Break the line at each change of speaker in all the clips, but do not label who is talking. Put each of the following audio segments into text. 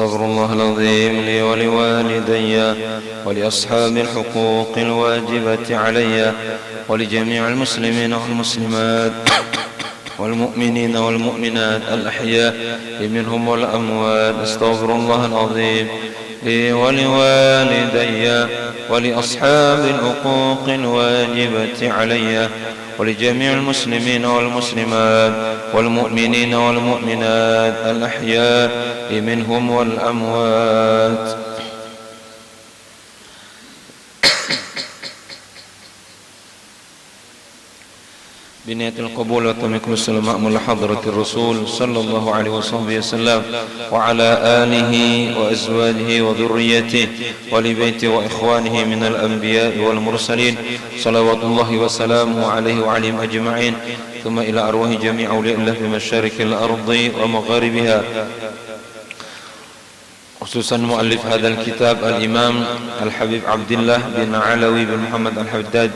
أستغفر الله العظيم لي ولوالدي ولأصحاب الحقوق الواجبة علي ولجميع المسلمين والمسلمات والمؤمنين والمؤمنات الأحياء منهم والأموات. أستغفر الله العظيم لي ولوالدي ولأصحاب الحقوق الواجبة علي ولجميع المسلمين والمسلمات والمؤمنين والمؤمنات الأحياء منهم والأموات. بنية القبول وتمكن السلام على حضرة الرسول صلى الله عليه وسلم وعلى آله وأزواجه وذريته ولبيته وإخوانه من الأنبياء والمرسلين صلوات الله وسلامه عليه وعليهم أجمعين، ثم إلى أرواح جميع أولياء الله في مشارق الأرض ومغاربها، خصوصا مؤلف هذا الكتاب الإمام الحبيب عبد الله بن علوي بن محمد الحداد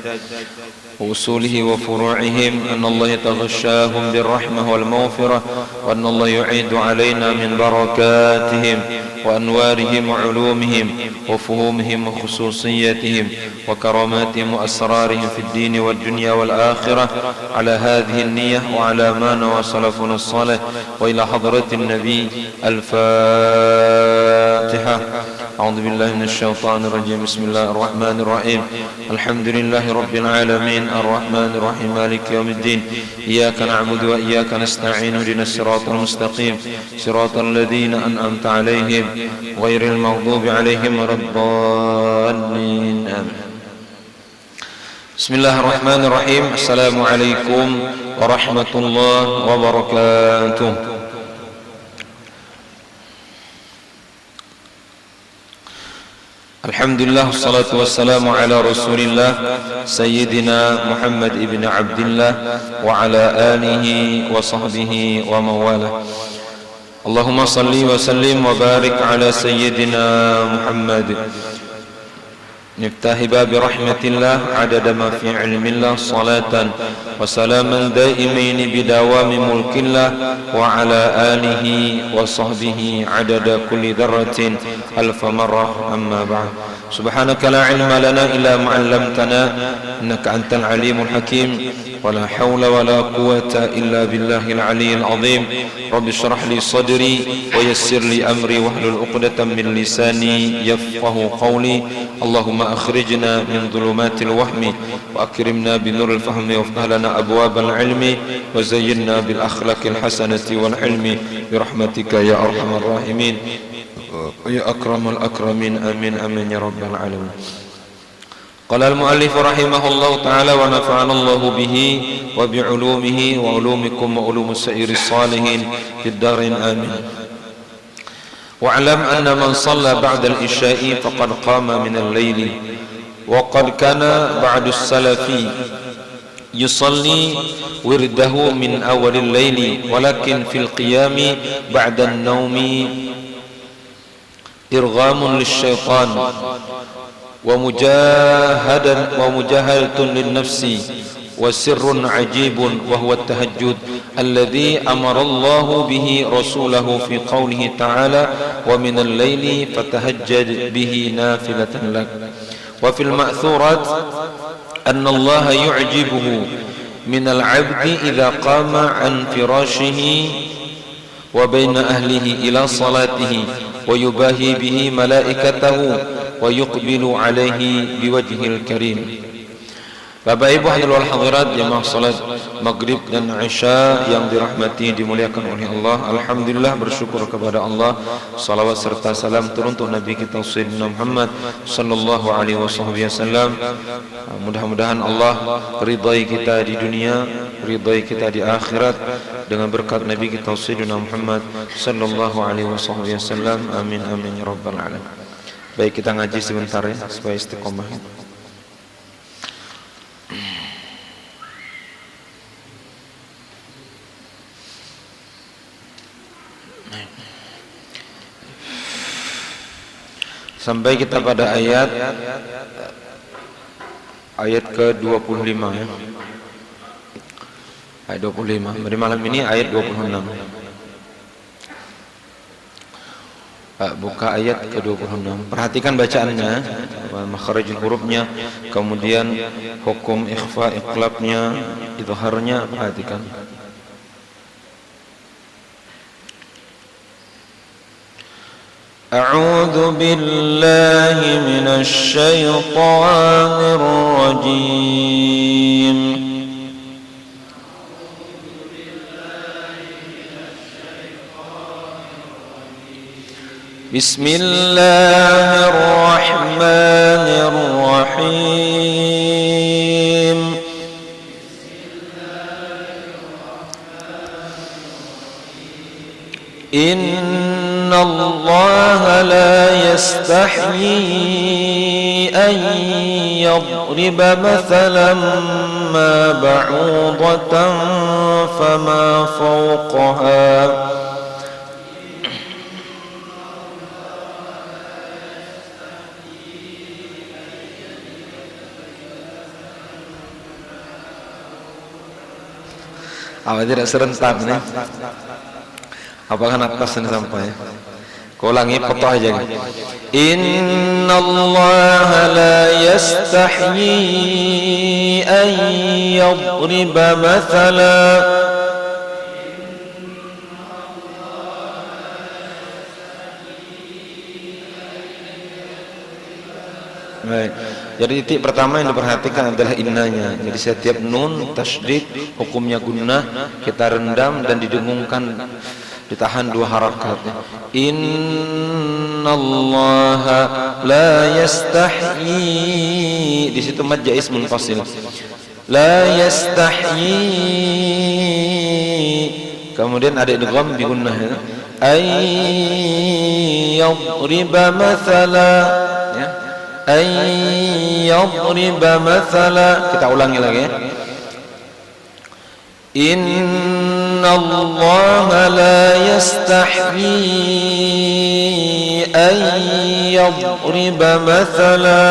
وأصوله وفروعهم، أن الله يتغشاهم بالرحمة والمغفرة، وأن الله يعيد علينا من بركاتهم وأنوارهم وعلومهم وفهومهم وخصوصياتهم وكراماتهم وأسرارهم في الدين والدنيا والآخرة على هذه النية وعلى ما نوى سلفنا الصالح، وإلى حضرة النبي الفاتحة. أعوذ بالله من الشيطان الرجيم. بسم الله الرحمن الرحيم. الحمد لله رب العالمين الرحمن الرحيم مالك يوم الدين، إياك نعبد وإياك نستعين، اهدنا الصراط المستقيم صراط الذين أنعمت عليهم غير المغضوب عليهم ولا الضالين آمين. بسم الله الرحمن الرحيم. السلام عليكم ورحمة الله وبركاته. Alhamdulillah, wassalatu wassalamu ala rasulillah Sayyidina Muhammad ibn Abdillah wa ala alihi wa sahbihi wa mawala. Allahumma salli wa sallim wa barik ala Sayyidina Muhammad niftahi babi rahmatillah adada ma fi ilmillah salatan wa salaman daimaini bidawami mulkillah wa ala alihi wa sahbihi adada kulli dharratin alfa marrah, amma ba'd. Subhanaka la ilma lana illa ma 'allamtana innaka antal alimul hakim wa la hawla wa la quwwata illa billahil aliyyil azim. Rabbi shrah li sadri wa yassir li amri wahlul 'uqdatam min lisani yafqahu qawli. Allahumma akhrijna min dhulumatil wahmi wa akrimna bi nuril fahmi waftah lana abwabal ilmi wa zayyinna bil akhlaqil hasanati wal ilmi bi rahmatika ya arhamar rahimin ya akramal akramin amin amin ya rabbal alamin. Qala al-muallif rahimahullahu ta'ala wa nafa'ana Allahu bihi wa bi 'ulumihi wa 'ulumikum wa 'ulumis sa'iris salihin fid darin amin. Wa'lam anna man shalla ba'da al-isya'i faqad qama min al-laili wa qad kana ba'du as-salafi yusalli wirdahu min awwal al-laili walakin fil qiyami ba'da an-nawmi irghamun lisyaitan wa mujahadatun lin-nafsi wa sirrun ajibun wa huwa at-tahajjud alladhi amara Allahu bihi rasulahu fi qawlihi ta'ala wa min al-layli fatahajjad bihi nafilatan lak. Wa fil ma'thurat anna Allah yu'jibuhu min al-'abdi idha qama an firashihi wa baina ahlihi ila salatihi wa yubahi bihi malaikatahu wa yuqbilu alaihi biwajhil karim. Bapak Ibu hadirin wal hadirat jamaah salat maghrib dan isya yang dirahmati dimuliakan oleh Allah. Alhamdulillah, bersyukur kepada Allah, salawat serta salam turun untuk Nabi kita Sayyidina Muhammad sallallahu alaihi wasallam. Mudah-mudahan Allah ridai kita di dunia, ridai kita di akhirat dengan berkat Nabi kita Sayyidina Muhammad sallallahu alaihi wasallam. Amin amin ya rabbal alamin. Baik, kita ngaji sebentar ya supaya istiqomah. Sampai kita pada ayat ke-25 ya. Ayat 25. Dari malam ini ayat 26. Buka ayat ke-26. Perhatikan bacaannya, makharijul hurufnya, kemudian hukum ikhfa, iqlabnya, idharnya, perhatikan. A'udzu billahi minasy syaithanir rajim. Bismillahirrahmanirrahim. Innallaha la yastahyi an yadriba mathalan ma ba'udatan fama fawqaha. Tidak serentak nih. Apakah nafas ini sampai? Kau ulangi, potong aja. Innallaha la yastahyi an yadriba mathalan. Baik. Jadi titik pertama yang diperhatikan adalah innanya. Jadi setiap nun tasydid hukumnya gunnah, kita rendam dan didengungkan, ditahan 2 harakat. Innallaha la yastahyi, di situ mad jaiz munfasil. La yastahyi, kemudian ada idgham bi gunnah ya. Ay yadriba mathala, ya. Ay yadriba mathala, kita ulangi lagi ya. Innallaha la yastahyi an yadriba mathala.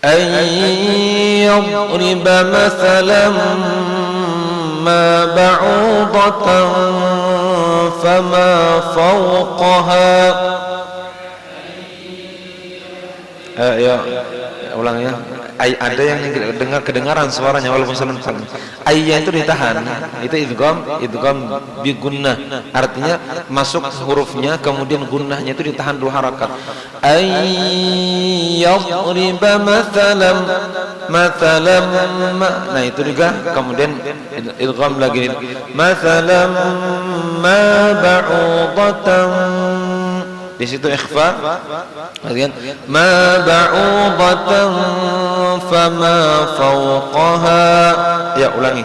أن يضرب مثلا ما بعوضة فما فوقها. Ya, ulang ya. Ada yang kedengaran suaranya walaupun sebentar. Ayya itu ditahan, itu idgham bi gunnah. Artinya masuk hurufnya kemudian gunnahnya itu ditahan 2 harakat. Ay yadriba mathalan, nah itu juga kemudian idgham lagi. Mathalan ma ba'udatan, di situ ikhfa. Kemudian ma ba'udatan fama fawqaha. Ya, ulangi.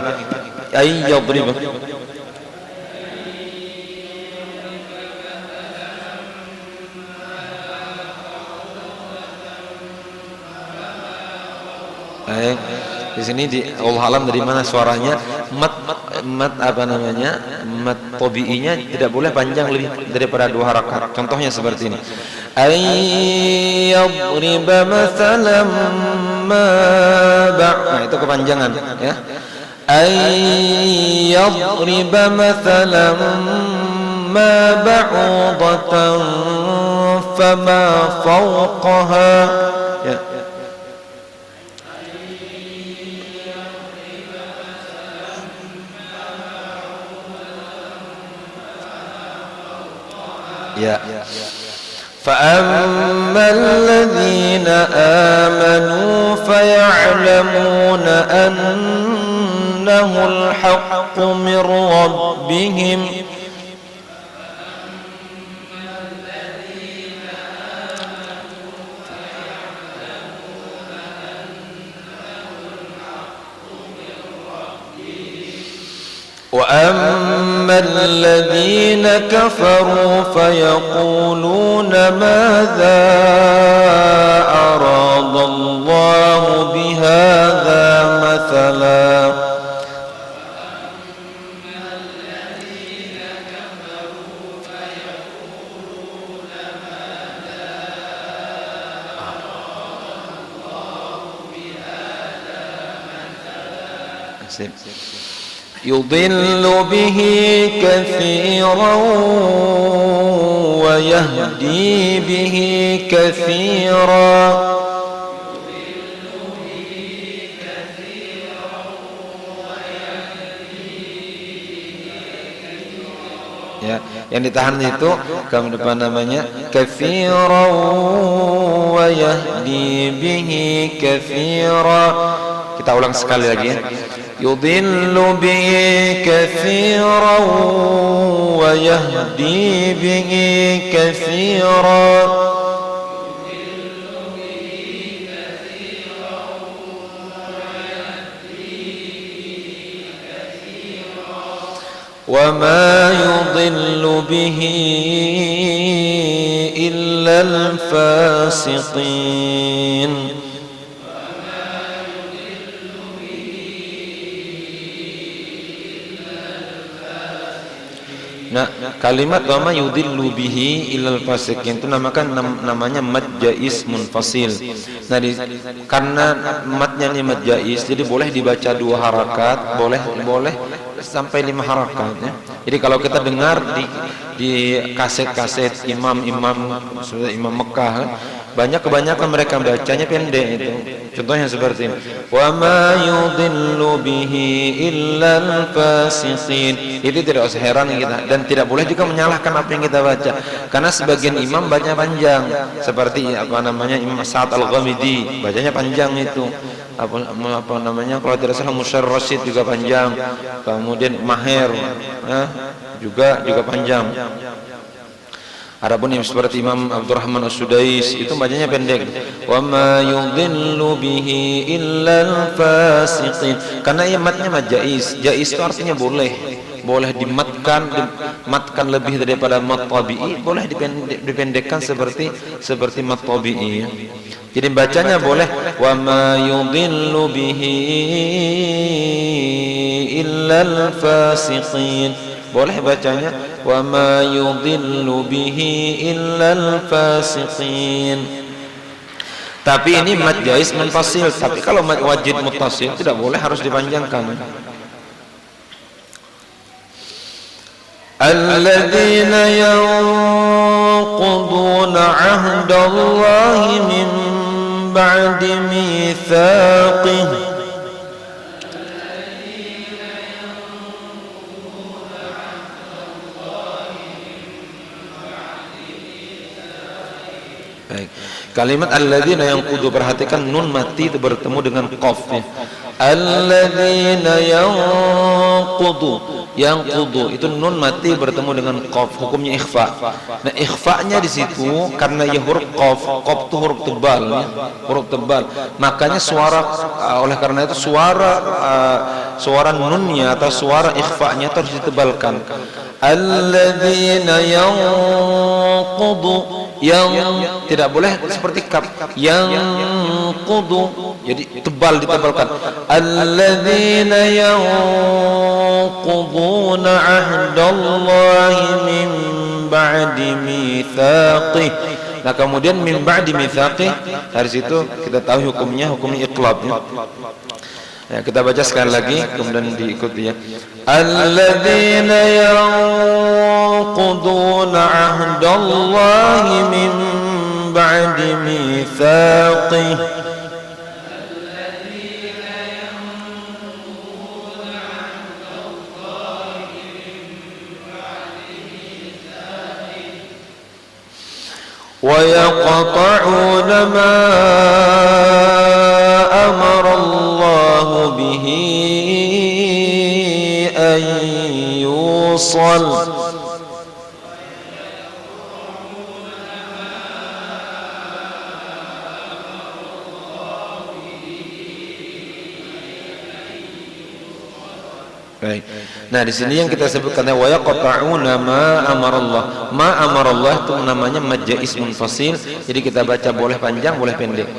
Ay yadriba. Di sini di Allah alam dari mana suaranya, mat apa namanya, mat tabi'inya tidak boleh panjang lebih daripada 2 harakat. Contohnya seperti ini. Ay yadriba mathalan ma nah itu kepanjangan ya. Ay yadriba mathalan ma ba'udatan fama fawqaha, ya. Ya. فَأَمَّا الَّذِينَ آمَنُوا فَيَعْلَمُونَ أَنَّهُ الْحَقُّ مِنْ رَبِّهِمْ. وَأَمَّا الَّذِينَ كَفَرُوا فَيَقُولُونَ مَاذَا أَرَادَ اللَّهُ بِهَذَا مَثَلًا. Sip. Yudhillu bihi katsiran wa yahdi bihi katsiran. Ya, yang ditahan itu kamu depan namanya katsiran wa yahdi bihi katsiran. Kita ulang sekali lagi ya. Yudhillu bihi katsiran wa yahdi bihi katsiran. وما يضل به إلا الفاسقين. Nah, kalimat wama yudhillu bihi illal fasiqin itu namanya mad jaiz munfasil. Nah, karena matnya ini mad jaiz, jadi boleh dibaca 2 harakat, boleh sampai 5 harakat ya. Jadi kalau kita dengar di kaset-kaset imam-imam Mekah, kebanyakan mereka bacanya pendek itu. Contohnya seperti ini. Wa ma yudhillu bihi illal fasiqin. Itu tidak usah heran kita, dan tidak boleh juga menyalahkan apa yang kita baca. Karena sebagian imam baca panjang, seperti Imam Sa'ad Al-Ghamidi, bacanya panjang itu. Kalau tidak salah Musyar Rasyid juga panjang. Kemudian Maher juga panjang. Adapun seperti Imam Abdurrahman As-Sudais itu bacanya pendek. Wa ma yudhillu bihi illal fasiqin. Karena matnya mad jaiz. Jaiz itu artinya boleh dimatkan lebih daripada mat tabi'i, boleh dipendekkan seperti mat tabi'i. Jadi bacanya boleh wa ma yudhillu bihi illal fasiqin. Boleh bacanya wa ma yudhillu bihi illal fasiqin. Tapi ini mad jaiz munfasil. Tapi kalau mad wajib muttasil tidak boleh, harus dipanjangkan. Alladzina yanquduna 'ahdallahi min ba'di mitsaqihi. Baik. Kalimat alladzina yanqudu, perhatikan nun mati itu bertemu dengan qaf ya. Alladzina yanqudu itu nun mati bertemu dengan qaf, hukumnya ikhfa. Nah, ikhfa'nya di situ karena ya huruf qaf itu huruf tebal ya, huruf tebal. Makanya oleh karena itu suara nunnya atau suara ikhfa'nya harus ditebalkan. Alladzina yanqudu, yang tidak boleh seperti kaf yang qudu, jadi ditebalkan. Alladzina yanquduna 'ahdallahi min ba'di mitsaqih. Nah, kemudian min ba'di mitsaqih, dari situ kita tahu hukumnya iqlab ya. Ya, kita baca sekali lagi kemudian diikuti ya. Alladzina yanquduna 'ahdallahi min ba'di mitsaqih. Wa yaqta'una ma amara Allah bihi an yusal. Baik. Nah, di sini yang kita sebutkan wa yaqta'una ma amarallah. Ma amarallah itu namanya mad jaiz munfasil. Jadi kita baca boleh panjang, boleh pendek.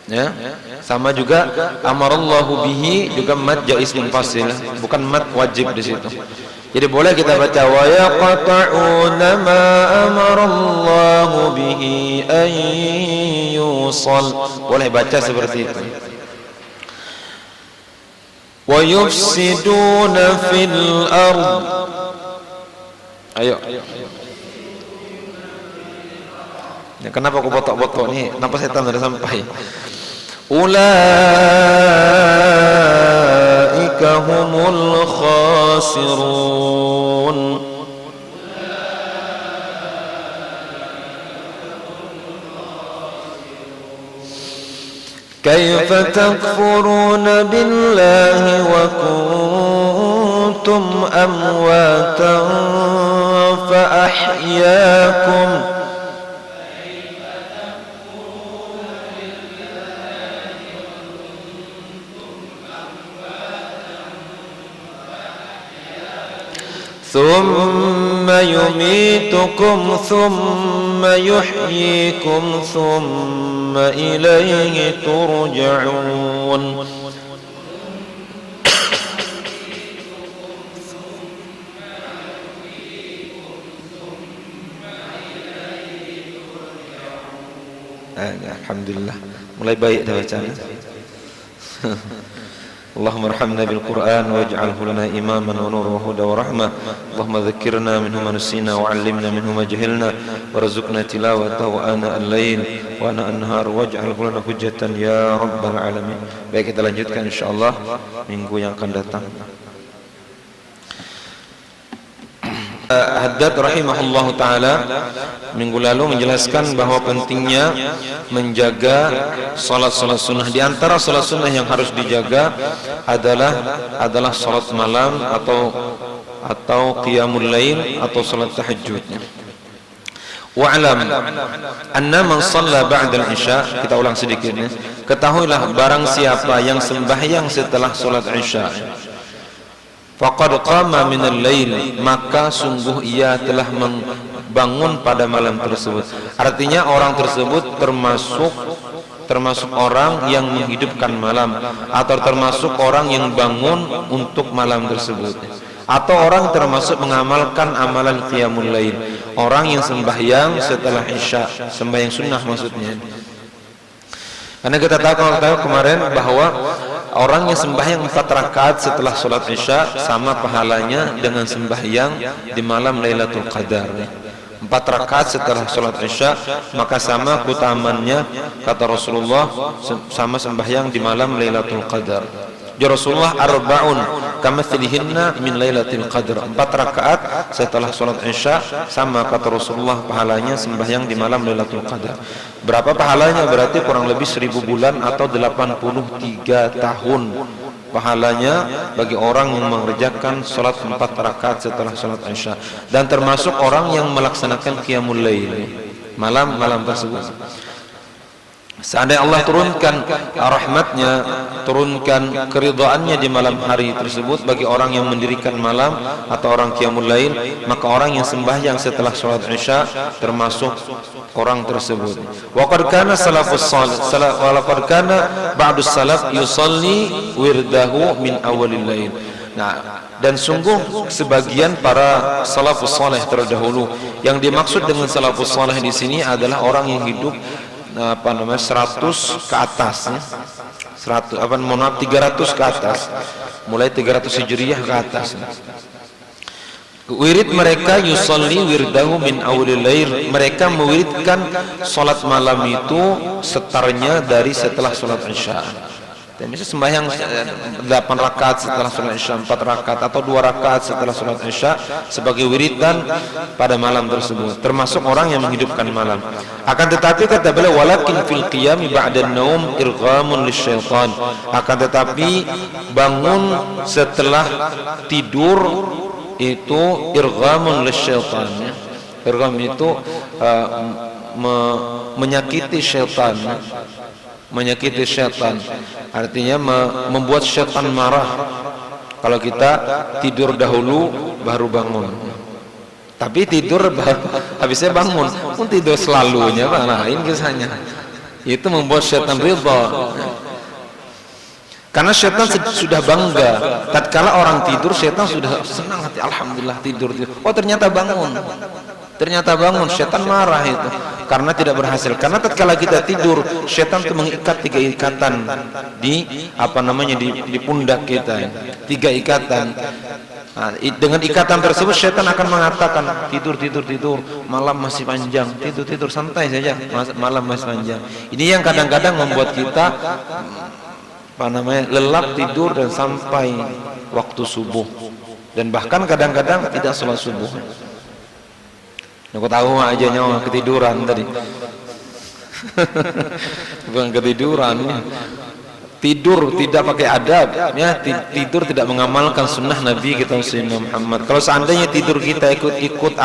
Ya. Sama juga amarallahu bihi juga mad jaiz munfasil, bukan mad wajib di situ. Jadi boleh kita baca wa yaqta'una ma amarallahu bihi an yusal. Boleh baca seperti itu. wa yufsiduna fil ard. Ayo. Ya, kenapa aku botok-botok nih? Kenapa setan sudah sampai? Ulaika humul khasirun. Kaifa takfuruna billahi wa kuntum amwatan fa ahyaakum. ثم يميتكم ثم يحييكم ثم إليه ترجعون. Alhamdulillah, mulai baik dah bacaan. Allahumma arhamna bil Qur'an waj'alhu lana imaman wa nuran wa hudan wa rahmah. Allahumma dhakkirna minhu ma nasina wa 'allimna minhu ma jahilna warzuqna tilawatahu ana al-lail wa ana an-nahar waj'alhu lana hujjatan ya rabbal alamin. Baik, kita lanjutkan insyaallah minggu yang akan datang. Haddad rahimahullahu ta'ala minggu lalu menjelaskan bahwa pentingnya menjaga salat-salat sunnah. Di antara salat sunnah yang harus dijaga adalah salat malam atau qiyamul lail atau salat tahajud. Wa'lam anna man shalla ba'da al-isya, kita ulang sedikit nih. Ketahuilah barang siapa yang sembahyang setelah salat isya, faqad qama minal lail, maka sungguh ia telah membangun pada malam tersebut. Artinya orang tersebut termasuk orang yang menghidupkan malam, atau termasuk orang yang bangun untuk malam tersebut, atau orang termasuk mengamalkan amalan qiyamul lail, orang yang sembahyang setelah isya, sembahyang sunnah maksudnya. Karena kita tahu kemarin bahwa orang yang sembahyang 4 rakaat setelah sholat isya sama pahalanya dengan sembahyang di malam Lailatul Qadar. 4 rakaat setelah sholat isya maka sama keutamannya, kata Rasulullah, sama sembahyang di malam Lailatul Qadar. Ya Rasulullah, arba'un kamathlihinna min Lailatul Qadar. 4 rakaat setelah sholat isya sama, kata Rasulullah, pahalanya sembahyang di malam Lailatul Qadar. Berapa pahalanya? Berarti kurang lebih 1000 bulan atau 83 tahun pahalanya bagi orang yang mengerjakan sholat 4 rakaat setelah sholat isya, dan termasuk orang yang melaksanakan qiyamul lail malam-malam tersebut. Seandainya Allah turunkan rahmatnya, turunkan keridhaannya di malam hari tersebut bagi orang yang mendirikan malam atau orang qiyamul lail, maka orang yang sembahyang setelah sholat isya termasuk orang tersebut. Wa qad kana salafus salih, wa laqad kana ba'dus salaf yusalli wirdahu min awalil lail. Nah, dan sungguh sebagian para salafus salih terdahulu, yang dimaksud dengan salafus salih di sini adalah orang yang hidup 100 ke atas ya. 300 ke atas, mulai 300 Hijriah ke atas. Wirid mereka yusalli wirdahu min awalil lail, mereka mewiridkan salat malam itu setarnya dari setelah salat isya. Dan bisa sembahyang 8 rakaat setelah salat isya, 4 rakaat atau 2 rakaat setelah salat isya sebagai wiridan pada malam tersebut, termasuk orang yang menghidupkan malam. Akan tetapi kata beliau, walakin fil qiyami ba'da an-naum irghamun lisyaitan, akan tetapi bangun setelah tidur itu irghamun lisyaitan. Irgham itu menyakiti syaitan, menyakiti syaitan, artinya membuat syaitan marah kalau kita tidur dahulu baru bangun. Tapi tidur habisnya bangun pun tidur selalunya, lain kisahnya. Itu membuat syaitan ridha, karena syaitan sudah bangga. Tatkala orang tidur, syaitan sudah senang hati, alhamdulillah tidur. Oh ternyata bangun. Ternyata bangun, setan marah itu karena tidak berhasil. Karena tatkala kita tidur, setan itu mengikat 3 ikatan di di pundak kita, 3 ikatan. Nah, dengan ikatan tersebut setan akan mengatakan tidur, malam masih panjang, tidur santai saja, malam masih panjang. Ini yang kadang-kadang membuat kita lelap tidur dan sampai waktu subuh, dan bahkan kadang-kadang tidak sholat subuh. Aku tahu aja nyawa ketiduran tadi. Bukan ketiduran, tidur tidak pakai adab, ya, tidur tidak mengamalkan sunnah Nabi kita Muhammad. Kalau seandainya tidur kita ikut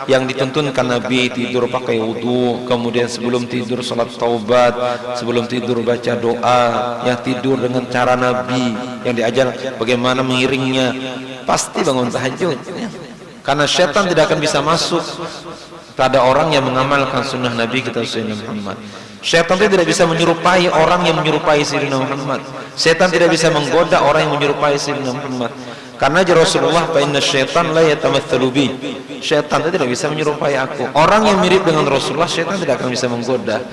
yang dituntunkan Nabi, tidur pakai wudu, kemudian sebelum tidur salat taubat, sebelum tidur baca doa, ya, tidur dengan cara Nabi yang diajar bagaimana mengiringnya, pasti bangun tahajud, ya. Karena syaitan tidak akan bisa masuk pada orang yang mengamalkan sunnah Nabi kita Muhammad. Syaitan tidak bisa menyerupai orang yang menyerupai Sayyidina Muhammad. Syaitan tidak bisa menggoda orang yang menyerupai Sayyidina Muhammad. Karena Rasulullah, fa inna syaitan la yatamatsalu bi. Syaitan tidak bisa menyerupai aku. Orang yang mirip dengan Rasulullah, syaitan tidak akan bisa menggoda.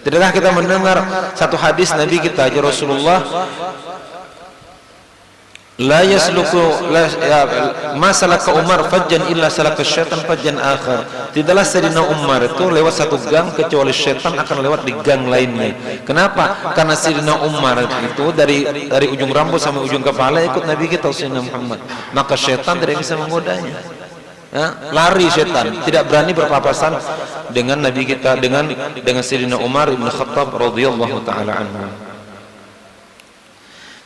Tidaklah kita mendengar satu hadis Nabi kita Rasulullah, la yasluku masalaka Umar fajjan illa salaka syaitan fajjan akhar. Tidaklah Sayyidina Umar itu lewat satu gang kecuali syaitan akan lewat di gang lainnya. Kenapa? Karena Sayyidina Umar itu dari ujung rambut sampai ujung kepala ikut Nabi kita Sayyidina Muhammad. Maka syaitan tidak bisa menggodanya. Ya, lari syaitan, tidak berani berpapasan dengan Nabi kita, dengan Sayyidina Umar bin Khattab radhiyallahu taala anhu.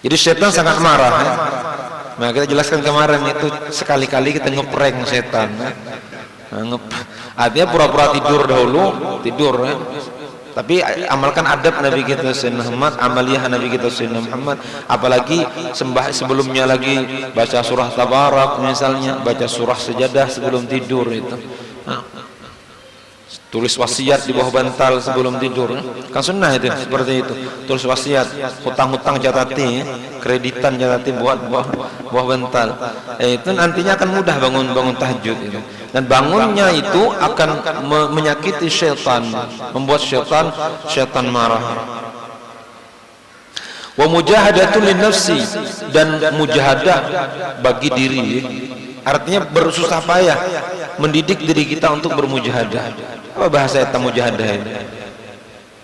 Jadi syaitan sangat marah, ya. Nah, kita jelaskan kemarin itu sekali-kali kita ngeprank setan, ya. Artinya pura-pura tidur dahulu, ya. Tapi amalkan adab Nabi kita Sayyidina Muhammad, amaliyah Nabi kita Sayyidina Muhammad. Apalagi sebelumnya lagi baca surah Tabarak misalnya, baca surah Sajadah sebelum tidur itu. Nah, tulis wasiat di bawah bantal sebelum tidur, kan sunnah itu, seperti itu. Tulis wasiat, hutang-hutang catati, kreditan catati buat bawah bantal. Itu nantinya akan mudah bangun tahajud itu. Dan bangunnya itu akan menyakiti syaitan, membuat syaitan marah. Wa mujahadatun linnafsi, dan mujahadah bagi diri, artinya bersusah payah mendidik diri kita untuk bermujahadah. Apa bahasa eta mujahadah ini?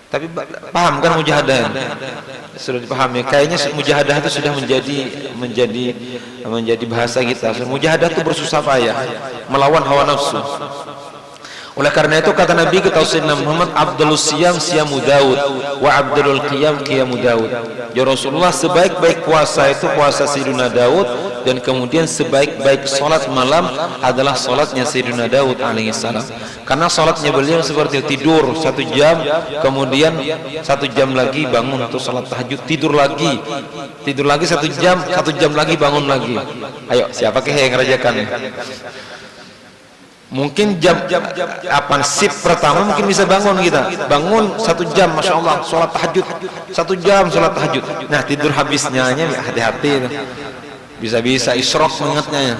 Tapi paham kan mujahadah? Sudah dipahami. Kayaknya mujahadah itu sudah menjadi bahasa kita. Mujahadah itu bersusah payah melawan hawa nafsu. Oleh karena itu kata Nabi kita Sayyidina Muhammad, Abdulus siyam siyamu Daud wa abdulul qiyam qiyamu Daud. Ya Rasulullah, sebaik-baik puasa itu puasa Sayyidina Daud, dan kemudian sebaik-baik salat malam adalah salatnya Sayyidina Daud alaihi salam. Karena salatnya beliau seperti tidur 1 jam, kemudian 1 jam lagi bangun untuk salat tahajud, tidur lagi 1 jam, 1 jam lagi bangun lagi. Ayo, siapakah yang ngerajakan? Mungkin jam sip pertama mungkin bisa bangun kita, bangun 1 jam, masya Allah, sholat tahajud 1 jam, sholat tahajud. Nah, tidur habisnya hati-hati, bisa-bisa isyrok mengingatnya.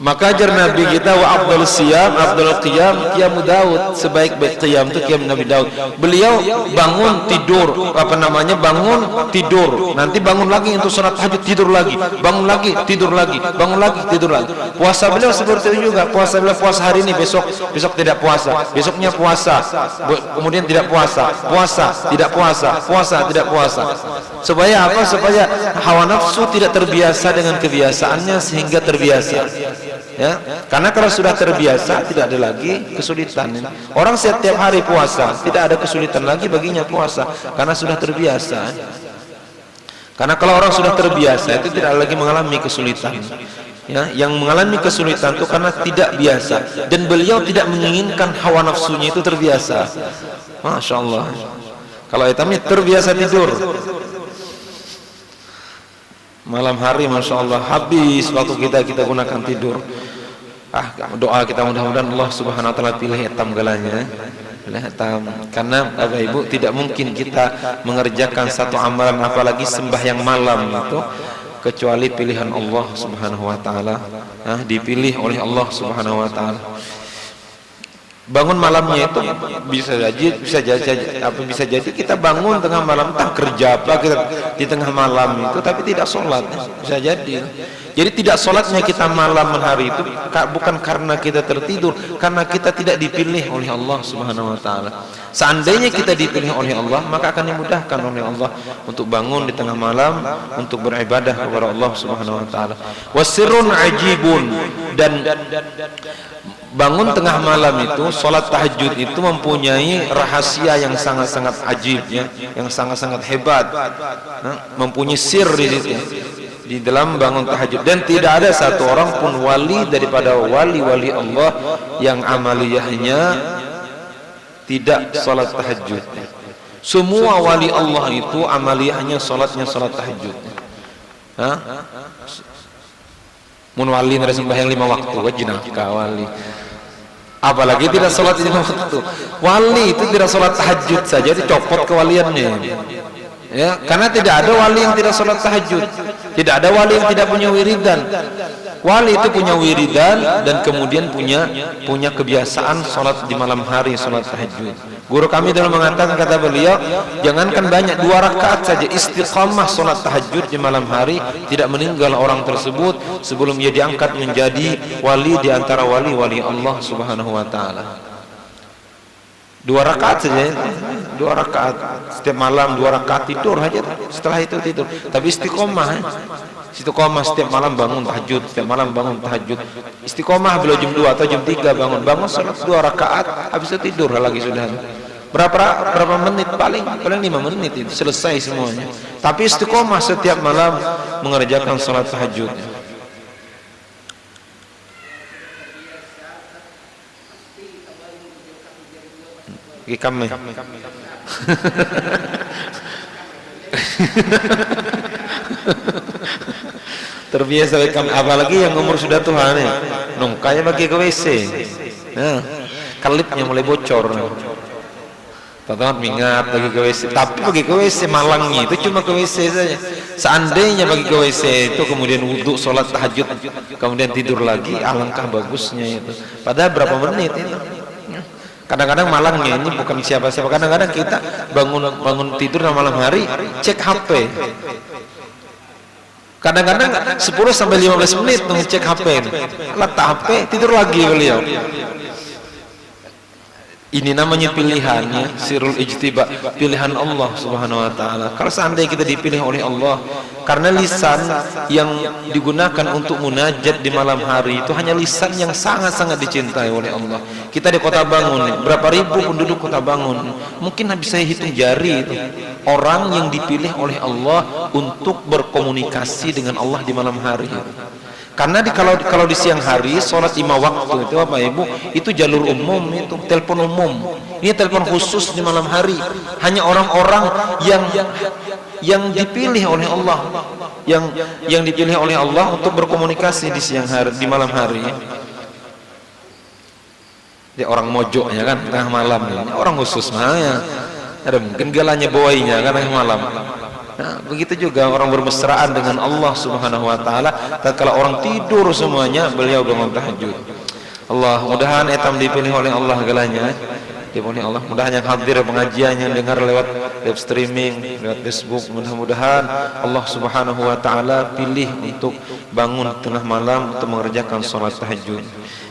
Maka ajar Nabi kita, wa afdal siyam afdal qiyam qiyamu Daud, sebaik-baik qiyam itu qiyam Nabi Daud. Beliau bangun tidur, bangun tidur, nanti bangun lagi untuk salat tahajud, tidur lagi, bangun lagi, tidur lagi, bangun lagi, tidur lagi. Puasa beliau seperti itu juga. Puasa beliau, puasa hari ini, besok tidak puasa, besoknya puasa, kemudian tidak puasa, tidak puasa. Supaya apa? Supaya hawa nafsu tidak terbiasa dengan kebiasaannya sehingga terbiasa. Ya, karena kalau sudah terbiasa tidak ada lagi kesulitan. Orang setiap hari puasa, tidak ada kesulitan lagi baginya puasa karena sudah terbiasa. Karena kalau orang sudah terbiasa itu tidak lagi mengalami kesulitan. Ya, yang mengalami kesulitan itu karena tidak biasa, dan beliau tidak menginginkan hawa nafsunya itu terbiasa. Masya Allah. Kalau etamnya terbiasa tidur malam hari, masya Allah, habis waktu kita gunakan tidur. Doa kita mudah-mudahan Allah Subhanahu wa taala pilih etam galanya. Karena Bapak Ibu, tidak mungkin kita mengerjakan satu amalan apalagi sembahyang malam itu kecuali pilihan Allah Subhanahu wa taala. Dipilih oleh Allah Subhanahu wa taala. Bangun malamnya itu bisa jadi kita bangun tengah malam, entah kerja apa kita di tengah malam itu, tapi tidak sholat, bisa jadi. Jadi tidak sholatnya kita malam hari itu bukan karena kita tertidur, karena kita tidak dipilih oleh Allah Subhanahu wa taala. Seandainya kita dipilih oleh Allah, maka akan dimudahkan oleh Allah untuk bangun di tengah malam untuk beribadah kepada Allah Subhanahu wa taala. Wasirrun ajibun, dan bangun tengah malam itu, sholat tahajud itu mempunyai rahasia yang sangat-sangat ajib, ya, yang sangat-sangat hebat, mempunyai sir di situ, di dalam bangun tahajud. Dan tidak ada satu orang pun wali daripada wali-wali Allah yang amaliyahnya tidak sholat tahajud. Semua wali Allah itu amaliyahnya sholatnya sholat tahajud. Mun wali nara sembahyang 5 waktu wajinaka wali, apalagi tidak sholat 5 waktu. Wali itu tidak sholat tahajud saja dicopot kewaliannya, ya, karena tidak ada wali yang tidak sholat tahajud, tidak ada wali yang tidak punya wiridan. Wali itu punya wiridan dan kemudian punya kebiasaan sholat di malam hari, sholat tahajud. Guru kami dalam mengatakan, kata beliau, jangankan banyak, 2 rakaat saja istiqamah sholat tahajud di malam hari, tidak meninggal orang tersebut sebelum ia diangkat menjadi wali di antara wali-wali Allah Subhanahu wa taala. 2 rakaat saja, 2 rakaat setiap malam, 2 rakaat tidur aja, setelah itu tidur. Tapi istiqomah, istiqomah setiap malam bangun tahajud, setiap malam bangun tahajud. Istiqomah beliau jam 2 atau jam 3 bangun salat 2 rakaat, habis itu tidur lagi sudah. Berapa menit, paling 5 menit itu selesai semuanya. Tapi istiqomah setiap malam mengerjakan salat tahajud. Kami terbiasa kami, apalagi yang umur sudah Tuhan ya, nongkanya bagi ke WC, kalipnya mulai bocor, teman-teman mingat bagi ke WC, tapi bagi ke WC malangnya itu cuma ke WC saja. Seandainya bagi ke WC itu kemudian wudhu, sholat tahajud, kemudian tidur lagi, alangkah bagusnya itu. Padahal berapa menit itu. Kadang-kadang malangnya ini bukan siapa-siapa. Kadang-kadang kita bangun tidur malam hari cek HP. Kadang-kadang 10 sampai 15 menit ngecek HP. Letak HP, tidur lagi beliau. Ini namanya pilihannya, sirul ijtiba, pilihan Allah Subhanahu wa taala. Kalau seandainya kita dipilih oleh Allah, karena lisan yang digunakan untuk munajat di malam hari itu hanya lisan yang sangat-sangat dicintai oleh Allah. Kita di Kota Bangun, berapa ribu penduduk Kota Bangun, mungkin bisa hitung jari itu orang yang dipilih oleh Allah untuk berkomunikasi dengan Allah di malam hari. Karena kalau di siang hari sholat 5 waktu itu apa Ibu, itu jalur umum, itu telepon umum. Ini telepon khusus di malam hari, hanya orang-orang yang dipilih oleh Allah, yang dipilih oleh Allah untuk berkomunikasi di siang hari, di malam hari. Ya, orang mojok ya kan tengah malam, orang khusus ya. Ada mungkin galanya boynya kan tengah malam. Nah, begitu juga orang bermesraan dengan Allah Subhanahu wa taala tatkala orang tidur semuanya beliau bangun tahajud. Allah, mudahan etam dipilih oleh Allah galanya, dipilih Allah. Mudahan yang hadir pengajian, yang dengar lewat live streaming, lewat Facebook, mudah-mudahan Allah Subhanahu wa taala pilih untuk bangun tengah malam untuk mengerjakan sholat tahajud.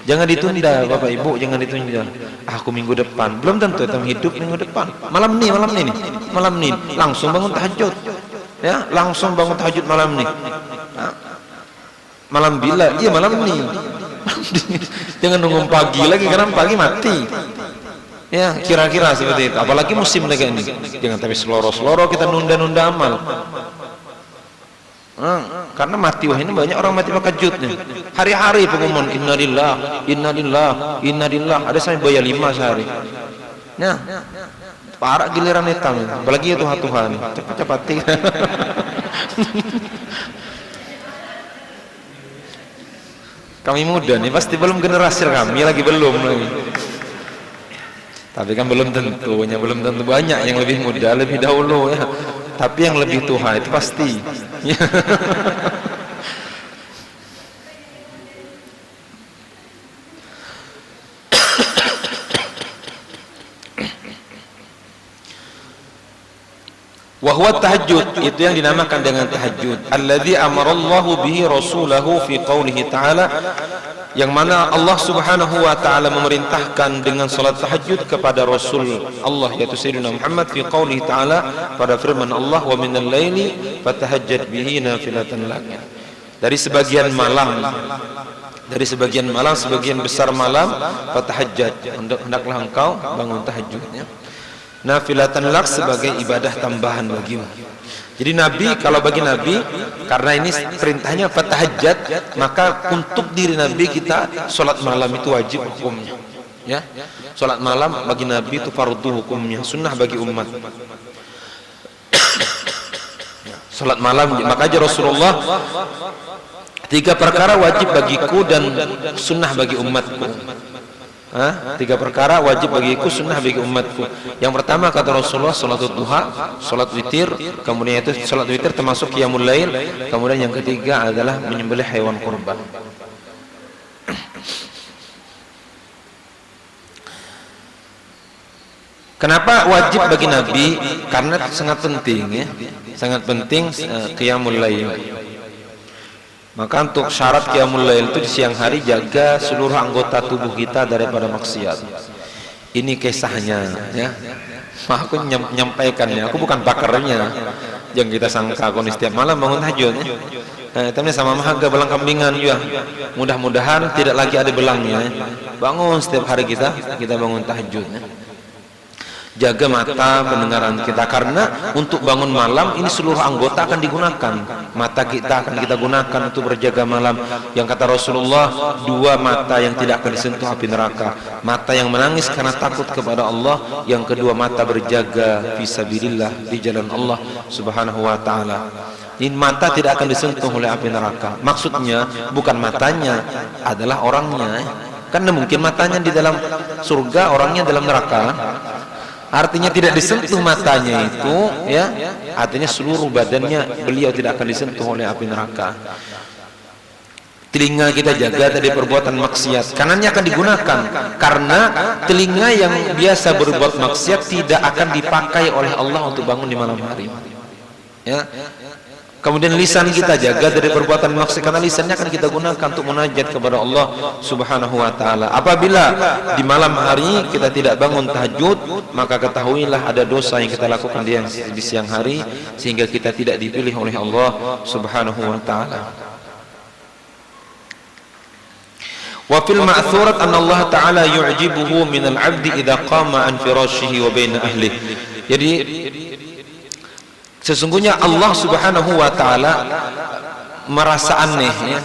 Jangan ditunda Bapak Ibu, jangan ditunda. Aku minggu depan, belum tentu etam hidup minggu depan. Malam nih langsung bangun tahajud. Ya, langsung bangun tahajud malam nih. Malam bila? Iya malam nih. Jangan nunggu pagi lagi, karena pagi mati. Ya, kira-kira seperti itu. Apalagi musim lagi ini. Jangan tapi seloro-seloro kita nunda-nunda amal. Karena mati, wah ini banyak orang mati pakajutnya. Hari-hari pengumuman innalillah. Ada sampai bayar 5 sehari. Nah, parah giliran hitam. Apalagi itu Tuhan. Cepat-cepat. Kami muda nih, pasti belum generasi kami lagi belum lagi. Tapi kan belum tentu banyak yang lebih muda lebih dahulu ya. tapi yang lebih tua itu pasti. Wahwa tahajud, itu yang dinamakan dengan tahajud. Alladzi amarallahu bihi rasulahu fi qaulihi ta'ala, yang mana Allah Subhanahu wa taala memerintahkan dengan salat tahajud kepada Rasul Allah yaitu Sayyidina Muhammad fi qaulihi ta'ala, pada firman Allah, wa minal laili fatahajjad bihi nafilatan lak. Dari sebagian malam, sebagian besar malam, fatahajjad, hendaklah engkau bangun tahajudnya. Nafilatan lak, sebagai ibadah tambahan bagimu. Jadi Nabi, kalau bagi Nabi, karena ini perintahnya fatahajjad, maka untuk diri Nabi kita salat malam itu wajib hukumnya. Ya, salat malam bagi Nabi itu fardu hukumnya, sunnah bagi umat. Salat malam, maka aja Rasulullah, 3 perkara wajib bagiku dan sunnah bagi umatku. 3 perkara wajib bagiku, sunnah bagi umatku. Yang pertama kata Rasulullah, salatul duha, salat witir. Kemudian itu salat witir termasuk qiyamul lail. Kemudian yang ketiga adalah menyembelih hewan kurban. Kenapa wajib bagi Nabi? Karena sangat penting, ya, sangat penting qiyamul lail. Maka untuk syarat qiyamul lail itu di siang hari, jaga seluruh anggota tubuh kita daripada maksiat. Ini kisahnya, ya. Aku nyampaikannya, aku bukan pakarnya. Jangan kita sangka aku setiap malam bangun tahajud, ya. Tapi sama mahaga belang kambingan juga. Mudah-mudahan tidak lagi ada belangnya, ya. Bangun setiap hari kita bangun tahajud, ya. Jaga mata pendengaran kita, karena untuk bangun malam ini seluruh anggota akan digunakan. Mata kita akan kita gunakan untuk berjaga malam. Yang kata Rasulullah, 2 mata yang tidak akan disentuh api neraka. Mata yang menangis karena takut kepada Allah, yang kedua mata berjaga fisabilillah, di jalan Allah Subhanahu wa taala. Ini mata tidak akan disentuh oleh api neraka. Maksudnya bukan matanya, adalah orangnya. Karena mungkin matanya di dalam surga, orangnya dalam neraka. Artinya tidak disentuh matanya itu, ya, artinya seluruh badannya beliau tidak akan disentuh oleh api neraka. Telinga kita jaga dari perbuatan maksiat, kanannya akan digunakan, karena telinga yang biasa berbuat maksiat tidak akan dipakai oleh Allah untuk bangun di malam hari, ya. Kemudian lisan kita jaga dari perbuatan maksiat, karena lisannya akan kita gunakan untuk munajat kepada Allah Subhanahu wa taala. Apabila di malam hari kita tidak bangun tahajud, maka ketahuilah ada dosa yang kita lakukan di siang hari, sehingga kita tidak dipilih oleh Allah Subhanahu wa taala. Wa fil ma'thurat anna Allah taala yu'jibuhu min al-'abdi idza qama an firashihi wa baina ahlihi. Jadi sesungguhnya Allah Subhanahu wa taala merasa aneh, ya,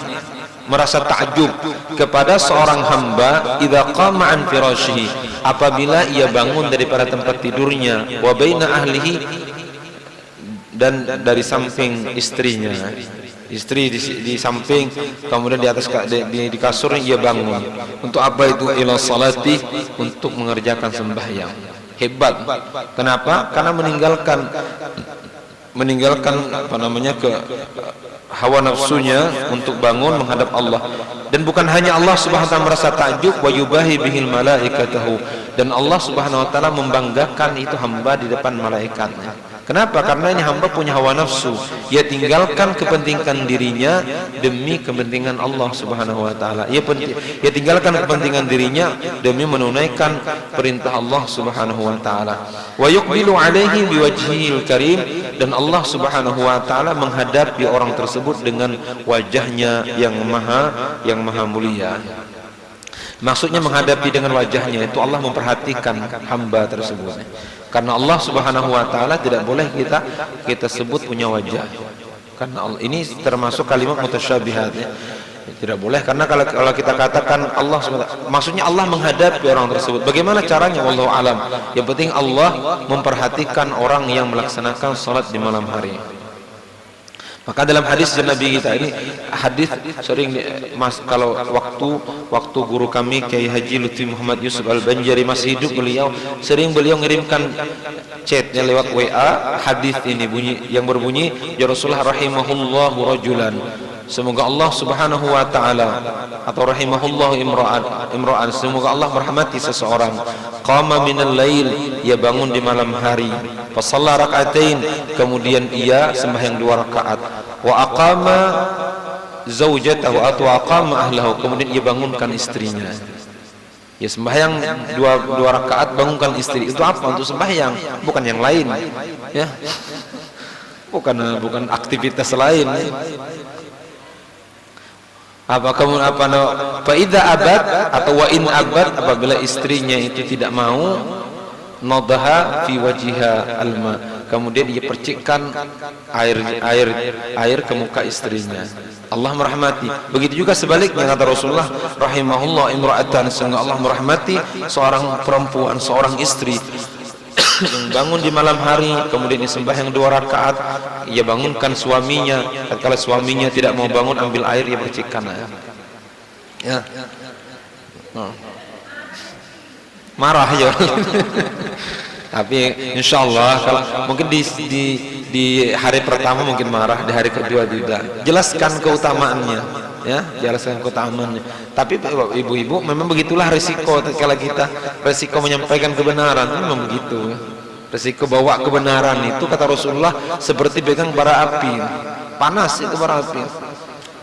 merasa takjub kepada seorang hamba idza qama an firashihi, apabila ia bangun daripada tempat tidurnya, wa baina ahlihi, dan dari samping istrinya. Istri di samping, kemudian di atas di kasurnya ia bangun. Untuk apa itu? Ila salati, untuk mengerjakan sembahyang. Hebat. Kenapa? Karena meninggalkan apa namanya ke hawa nafsunya untuk bangun menghadap Allah. Dan bukan hanya Allah Subhanahu wa taala merasa takjub, wa yubahi bihil malaikatahu, dan Allah Subhanahu wa taala membanggakan itu hamba di depan malaikatnya. Kenapa? Karena ini hamba punya hawa nafsu, ia tinggalkan kepentingan dirinya demi kepentingan Allah Subhanahu wa taala. Ia tinggalkan kepentingan dirinya demi menunaikan perintah Allah Subhanahu wa taala. Wa yuqbilu alaihi biwajhil karim, dan Allah Subhanahu wa taala menghadapi orang tersebut dengan wajahnya yang maha mulia. Maksudnya menghadapi dengan wajahnya itu Allah memperhatikan hamba tersebut. Karena Allah Subhanahu wa taala tidak boleh kita sebut punya wajah. Karena Allah, ini termasuk kalimat mutasyabihat, ya. Tidak boleh, karena kalau kita katakan Allah SWT, maksudnya Allah menghadapi orang tersebut. Bagaimana caranya? Wallahu alam. Yang penting Allah memperhatikan orang yang melaksanakan salat di malam hari. Maka dalam hadis Nabi kita ini, hadis sering mas, kalau waktu guru kami Kiai Haji Lutfi Muhammad Yusuf Al-Banjari masih hidup, sering beliau ngirimkan chatnya lewat WA hadis ini yang berbunyi, ya Rasulullah rahimahullahu rajulan, semoga Allah subhanahu wa ta'ala, atau rahimahullahu imra'an, semoga Allah merahmati seseorang, qama minal lail, ia bangun di malam hari, fa shalla rak'atain, kemudian ia sembahyang 2 rakaat, wa aqama zaujatahu atau aqama ahlahu, kemudian ia bangunkan istrinya. Ya, sembahyang 2 rakaat, bangunkan istri. Itu apa? Untuk sembahyang, bukan yang lain, ya, bukan aktivitas lain. Apa kamu fa idza abad atau wa in abad, apabila istrinya itu tidak mau, nadaha fi wajiha alma, kemudian dia percikkan air ke muka istrinya. Allah merahmati. Begitu juga sebaliknya, kata Rasulullah rahimahullah imra'atan, sehingga Allah merahmati seorang perempuan, seorang istri yang bangun di malam hari, kemudian ia sembahyang 2 rakaat, ia bangunkan suaminya. Tatkala suaminya tidak mau bangun, ambil air, ia percikkan air. Ya. Marah ya. Tapi insya Allah kalau mungkin di hari pertama mungkin marah, di hari kedua tidak. Jelaskan keutamaannya, ya, jelaskan keutamaannya. Tapi ibu-ibu, memang begitulah risiko kalau kita risiko menyampaikan kebenaran, memang begitu. Risiko bawa kebenaran itu, kata Rasulullah, seperti pegang bara api. Panas itu bara api.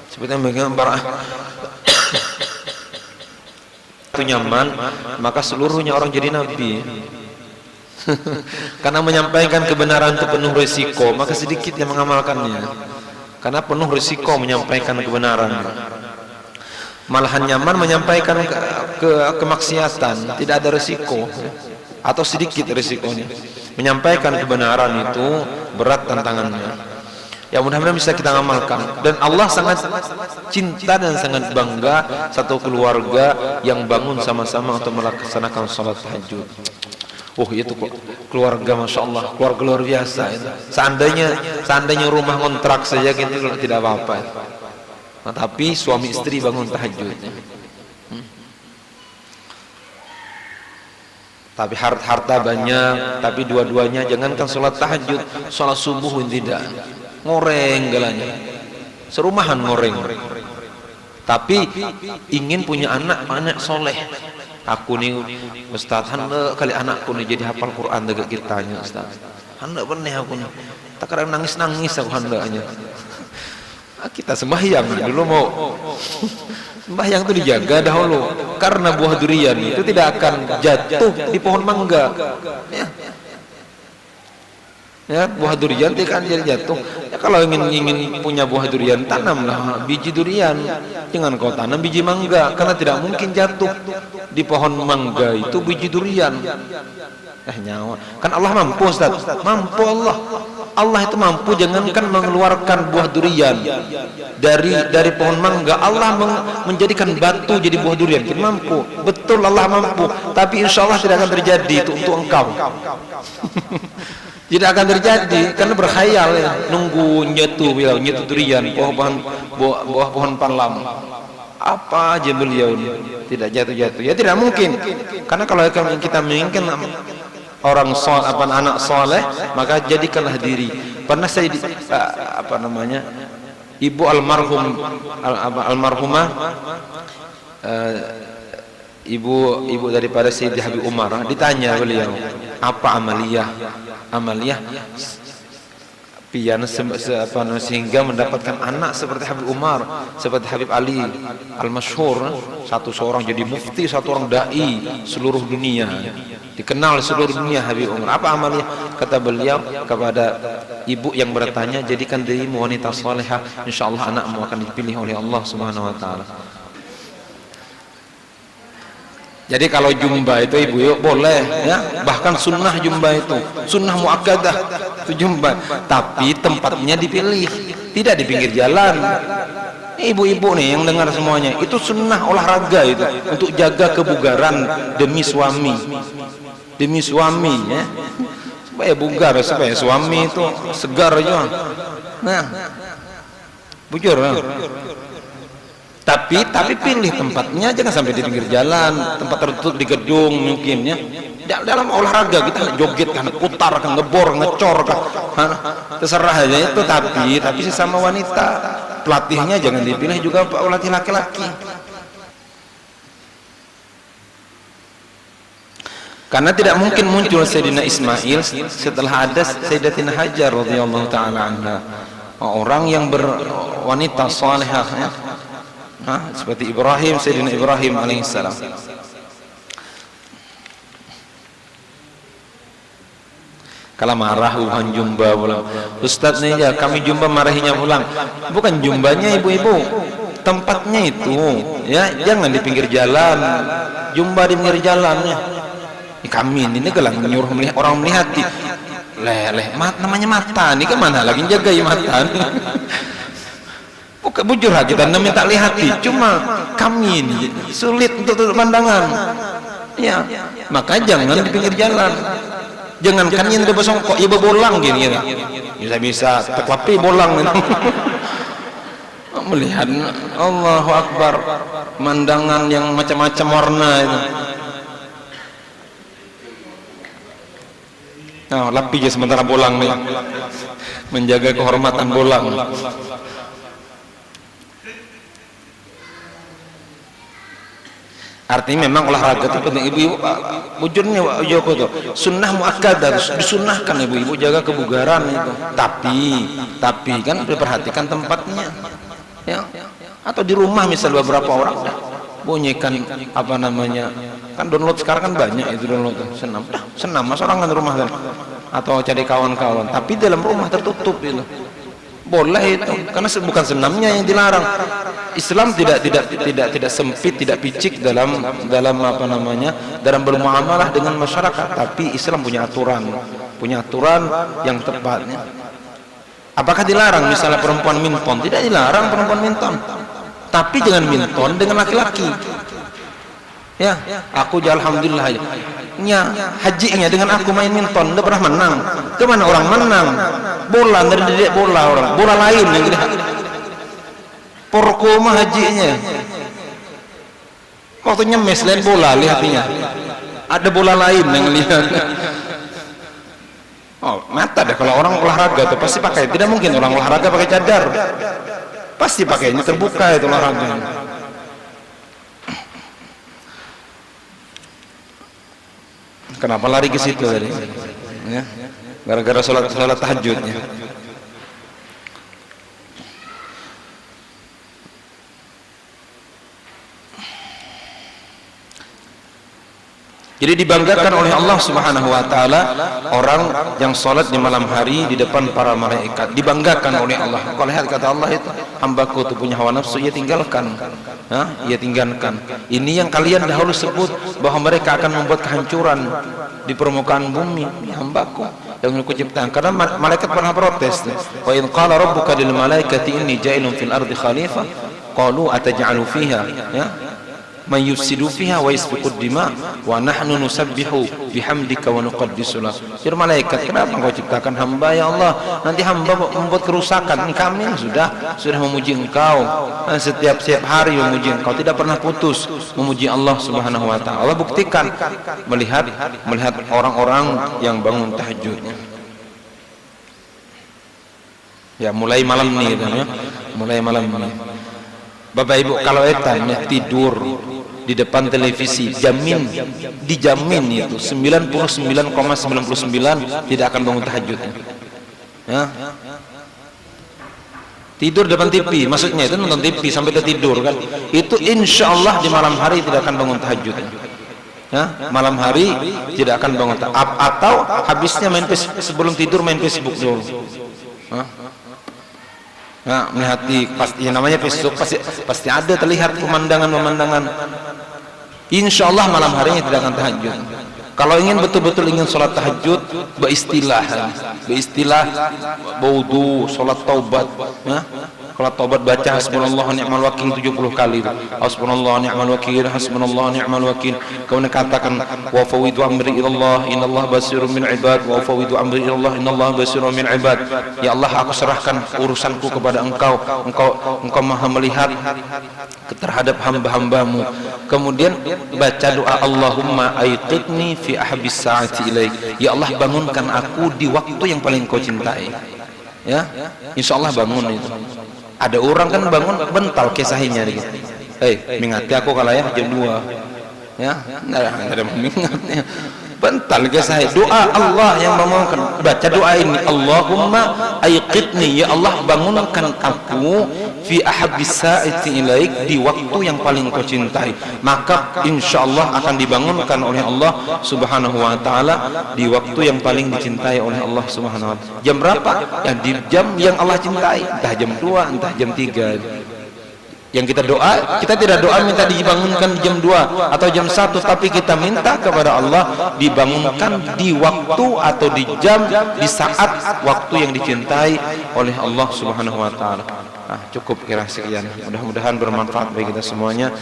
Seperti pegang bara itu nyaman, maka seluruhnya orang jadi nabi. Karena menyampaikan kebenaran itu penuh risiko, maka sedikit yang mengamalkannya. Karena penuh risiko menyampaikan kebenaran. Malahan nyaman menyampaikan kemaksiatan, tidak ada risiko atau sedikit risikonya. Menyampaikan kebenaran itu berat tantangannya. Ya, mudah-mudahan bisa kita amalkan. Dan Allah sangat cinta dan sangat bangga satu keluarga yang bangun sama-sama untuk melaksanakan sholat tahajud. Oh, itu kok keluarga, masya Allah, keluarga luar biasa itu. Seandainya rumah kontrak saja gitu tidak apa-apa. Nah, tapi suami istri bangun tahajud. Tapi harta banyak, tapi dua-duanya jangankan sholat tahajud, sholat subuh tidak, ngoreng galanya, serumahan ngoreng. Tapi ingin punya anak soleh. Aku nih Ustaz, hendak kali anakku nih jadi hafal Quran dekat kitanya Ustaz. Hendak pernah aku nih. Tak kadang nangis aku hendaknya. Kita sembahyang dulu mau. Sembahyang itu dijaga dahulu, karena buah durian itu tidak akan jatuh di pohon mangga. Ya, buah durian tidak akan jadi jatuh. Ya, kalau ingin punya buah durian, tanamlah biji durian. Jangan kau tanam biji mangga, karena tidak mungkin jatuh di pohon mangga itu biji durian. Nyawa. Kan Allah mampu, Ustaz. Mampu Allah. Allah itu mampu, jangankan mengeluarkan buah durian dari pohon mangga, Allah menjadikan batu jadi buah durian. Kita mampu. Betul, Allah mampu. Tapi insya Allah tidak akan terjadi itu untuk engkau. Tidak akan terjadi, karena berkhayal ya. Nunggu nyetu durian, buah pohon panlam. Apa aja beliau tidak jatuh-jatuh. Ya tidak mungkin. Karena kalau kita menginginkan anak soleh, maka jadikanlah diri. Pernah saya ibu almarhumah ibu daripada Sayyidi Habib Umar, ditanya beliau, apa amaliyah pian sehingga mendapatkan anak seperti Habib Umar, seperti Habib Ali al-Masyhur, seorang jadi mufti, satu orang dai seluruh dunia, dikenal seluruh dunia Habib Umar. Apa amaliyah? Kata beliau kepada ibu yang bertanya, jadikan dirimu wanita salehah, insyaallah anakmu akan dipilih oleh Allah Subhanahu wa taala. Jadi kalau jumba itu ibu boleh ya, bahkan sunnah jumba itu, sunnah muakkadah itu jumba, tapi tempatnya dipilih, tidak di pinggir jalan. Ibu-ibu nih yang dengar semuanya, itu sunnah olahraga itu untuk jaga kebugaran demi suami ya, supaya bugar, supaya suami itu segar juga. Nah, Bujur. Tapi pilih tempatnya, jangan sampai di pinggir jalan, tempat tertutup di gedung mungkin ya. Dalam olahraga kita joget kan, putar kan, ngebor, ngecor kan, terserah aja itu. Tapi sesama wanita, pelatihnya jangan dipilih juga pelatih laki-laki. Karena tidak mungkin muncul Sayyidina Ismail setelah ada Sayyidatina Hajar radhiyallahu taala anha. Orang yang berwanita salihah ya. Seperti Ibrahim, Sayyidina Ibrahim alaihissalam. Kalau marah bukan jumba pulang. Ustaz nih ya, kami jumba marahinya pulang. Bukan jumbanya ibu-ibu, tempatnya itu ya, jangan di pinggir jalan. Jumba di pinggir jalannya. Kami ini gelang menyuruh melihat, orang melihat namanya mata ini kan mana lagi jaga ya mata. Bukan bujur kita namanya tak lihati, cuma kami ini sulit untuk tutup pandangan ya, maka jangan di pinggir jalan. Jangankan yang ada besongkok ibu bolang gini ya, bisa tetapi bolang melihat Allahu Akbar, pemandangan yang macam-macam warna itu. Lapi aja sementara bolang nih, menjaga kehormatan bolang. Artinya memang olahraga itu penting. Ibu-ibu bujurnya apa tuh? Sunnah muakkadah, harus disunnahkan ibu-ibu jaga kebugaran itu. Tapi kan diperhatikan tempatnya. Ya. Atau di rumah misal beberapa orang bunyikan apa namanya? Kan download sekarang kan banyak itu download senam mas orang kan rumah kan, atau cari kawan-kawan, tapi dalam rumah tertutup itu boleh itu, karena bukan senamnya yang dilarang. Islam tidak sempit, tidak picik dalam apa namanya, dalam bermuamalah dengan masyarakat, tapi Islam punya aturan yang tepatnya. Apakah dilarang misalnya perempuan minton? Tidak dilarang perempuan minton, tapi jangan minton dengan laki-laki. Ya, aku alhamdulillah ya, hajinya dengan aku main minton, udah pernah menang. Kemana orang menang? Bola dari dedek bola lain yang gede. Porkoma hajinya. Waktu nyemes lain bola lihatnya. Ada bola lain yang lihat. Oh, mata deh kalau orang olahraga tuh pasti pakai. Tidak mungkin orang olahraga pakai cadar. Pasti pakainya terbuka itu olahraga. Kenapa lari ke situ tadi? Ya, gara-gara sholat tahajudnya. Jadi dibanggakan oleh Allah Subhanahu wa taala orang yang salat di malam hari di depan para malaikat, dibanggakan oleh Allah. Kalau lihat kata Allah itu, hambaku itu punya hawa nafsu, ia tinggalkan. Ia tinggalkan. Ini yang kalian dahulu sebut bahwa mereka akan membuat kehancuran di permukaan bumi. Hambaku yang aku ciptakan. Karena malaikat pernah protes. Wa in qala rabbuka lil malaikati inni ja'ilun fil ardi khalifah qalu ataj'alu fiha ya man yufsidu fiha wa yasfiku dima wa nahnu nusabbihu bihamdika wa nuqaddisu lak. Jadi malaikat, kenapa engkau ciptakan hamba ya Allah? Nanti hamba membuat kerusakan. Kami sudah memuji engkau, setiap hari memuji engkau, tidak pernah putus memuji Allah Subhanahu wa taala. Allah buktikan melihat orang-orang yang bangun tahajudnya. Ya, mulai malam ini ya. Mulai malam ini. Bapak Ibu kalau etan ya, tidur di depan televisi dijamin itu 99,99 tidak akan bangun tahajud ya. Tidur depan TV maksudnya itu nonton TV sampai tertidur kan, itu insya Allah di malam hari tidak akan bangun tahajud ya. Malam hari tidak akan bangun atau habisnya main sebelum tidur main Facebook dulu ya. Nah, melihati pasti namanya Facebook pasti ada terlihat pemandangan. Insya Allah malam harinya tidak akan tahajud. Kalau ingin betul-betul ingin sholat tahajud, beristilah, wudu, sholat taubat, Kalau taubat baca hasbunallahu wa ni'mal wakil 70 kali itu. Hasbunallahu wa ni'mal wakil, hasbunallahu wa ni'mal wakil. Kemudian katakan wa fawwidu amri ilallah innallaha basirun bil ibad, wa fawwidu amri ilallah innallaha basirun bil ibad. Ya Allah, aku serahkan urusanku kepada Engkau. Engkau Maha melihat terhadap hamba-hambamu. Kemudian baca doa Allahumma aiqidni fi ahabis sa'ati ilaik. Ya Allah, bangunkan aku di waktu yang paling Kau cintai. Ya, insyaallah bangun itu. Ada orang kan bangun bental kesahinya gitu. Mengati aku kalau ya jam 2. Ya, enggak ada mengingatnya. Bental kesah. Doa Allah yang bangunkan. Baca doa ini, Allahumma aiqidni, ya Allah bangunkan aku fi ahabbis sa'ati ilaik, di waktu yang paling Kau cintai. Maka insyaallah akan dibangunkan oleh Allah Subhanahu wa taala di waktu yang paling dicintai oleh Allah Subhanahu wa taala. Jam berapa? Ya di jam yang Allah cintai, entah jam 2, entah jam 3. Yang kita doa, kita tidak doa minta dibangunkan jam 2 atau jam 1, tapi kita minta kepada Allah dibangunkan di waktu atau di jam, di saat waktu yang dicintai oleh Allah Subhanahu wa taala. Cukup kira sekian. Mudah-mudahan bermanfaat bagi kita semuanya.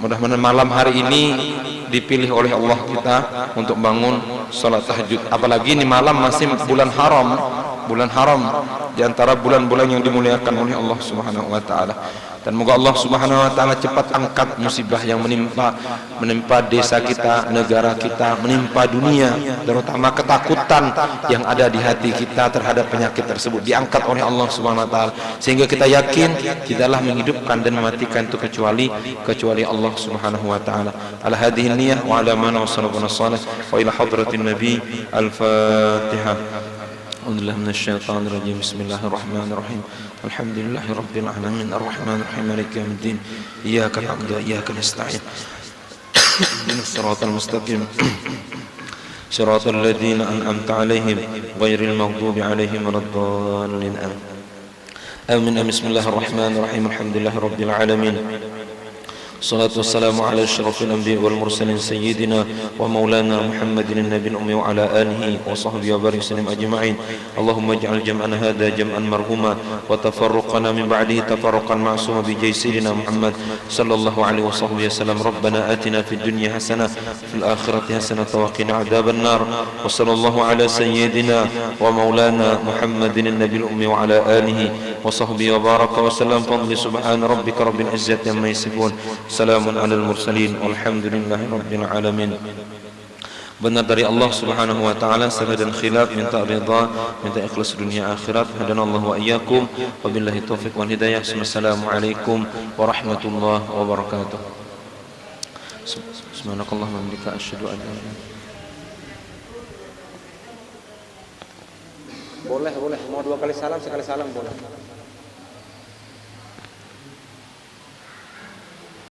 Mudah-mudahan malam hari ini dipilih oleh Allah kita untuk bangun salat tahajud. Apalagi ini malam masih bulan haram di antara bulan-bulan yang dimuliakan oleh Allah Subhanahu wa taala. Dan moga Allah Subhanahu wa taala cepat angkat musibah yang menimpa desa kita, negara kita, menimpa dunia, terutama ketakutan yang ada di hati kita terhadap penyakit tersebut diangkat oleh Allah Subhanahu wa taala, sehingga kita yakin tidaklah menghidupkan dan mematikan itu kecuali Allah Subhanahu wa taala. Ala hadhihi niyyah wa ala man wasallallahu salih wa ila hadratin nabi. Al-Fatihah. A'udzubillahi minasyaitonir rajim. Bismillahirrahmanirrahim. Alhamdulillahi rabbil alamin arrahmanir rahim maliki yaumiddin. Iyyaka na'budu wa iyyaka nasta'in. Ihdinas siratal mustaqim. Siratal ladzina an'amta 'alaihim ghairil maghdubi 'alaihim waladdallin. Amin. Bismillahirrahmanirrahim. Alhamdulillahi rabbil alamin. Salatu wassalamu ala asyrafil anbiya wal mursalin sayyidina wa maulana Muhammadin nabiyil ummi wa ala alihi wa sahbihi wa barik sallim ajma'in. Allahumma ij'al jam'ana hadha jam'an marhuma wa tafarruqana min ba'dihi tafarruqan ma'suma bi sayyidina Muhammad sallallahu alaihi wa sahbihi wasallam. Rabbana atina fid dunya hasanah fil akhirati hasanah wa qina adzaban nar. Wa sallallahu ala sayyidina wa maulana Muhammadin nabiyil ummi wa ala alihi wa sahbihi wa baraka wa sallam. Fadli subhana rabbika rabbil izzati amma yasifun. Salamun alal mursalin walhamdulillahi rabbil alamin. Benar dari Allah Subhanahu wa taala, salah dan khilaf minta ridha, minta ikhlas dunia akhirat. Hadanallahu wa iyyakum wa billahi taufiq wal hidayah. Assalamualaikum warahmatullahi wabarakatuh. Subhanakallahumma wa bihamdika asyhadu an la ilaha illa anta. Boleh mau 2 kali salam, sekali salam boleh.